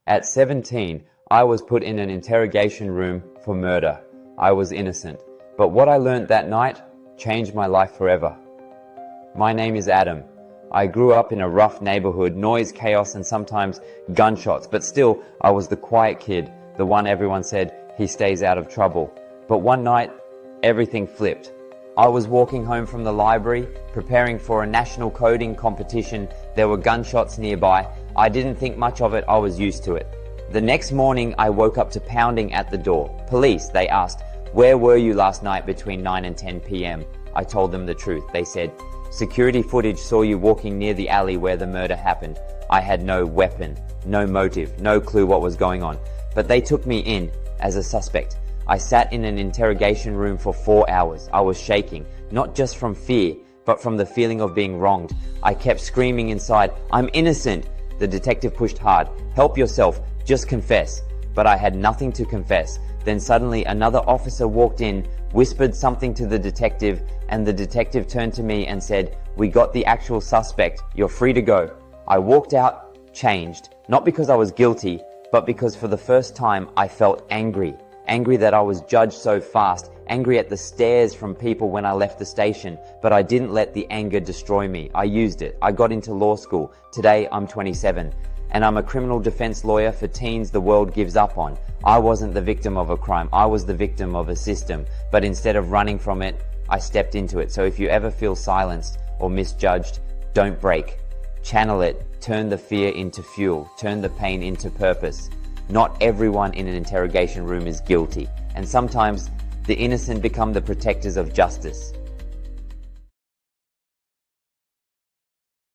At 17, I was put in an interrogation room for murder. I was innocent. But what I learned that night changed my life forever. My name is Adam. I grew up in a rough neighborhood, noise, chaos, and sometimes gunshots, but still, I was the quiet kid, the one everyone said, he stays out of trouble. But one night, everything flipped. I was walking home from the library, preparing for a national coding competition. There were gunshots nearby. I didn't think much of it, I was used to it. The next morning, I woke up to pounding at the door. Police, they asked, "Where were you last night between 9 and 10 p.m.? I told them the truth. They said, "Security footage saw you walking near the alley where the murder happened." I had no weapon, no motive, no clue what was going on. But they took me in as a suspect. I sat in an interrogation room for 4 hours. I was shaking, not just from fear, but from the feeling of being wronged. I kept screaming inside, "I'm innocent." The detective pushed hard. "Help yourself, just confess." But I had nothing to confess. Then suddenly another officer walked in, whispered something to the detective, and the detective turned to me and said, "We got the actual suspect. You're free to go." I walked out, changed, not because I was guilty, but because for the first time I felt angry. Angry that I was judged so fast, angry at the stares from people when I left the station, but I didn't let the anger destroy me. I used it. I got into law school. Today I'm 27, and I'm a criminal defense lawyer for teens the world gives up on. I wasn't the victim of a crime. I was the victim of a system, but instead of running from it, I stepped into it. So if you ever feel silenced or misjudged, don't break. Channel it. Turn the fear into fuel. Turn the pain into purpose. Not everyone in an interrogation room is guilty, and sometimes the innocent become the protectors of justice.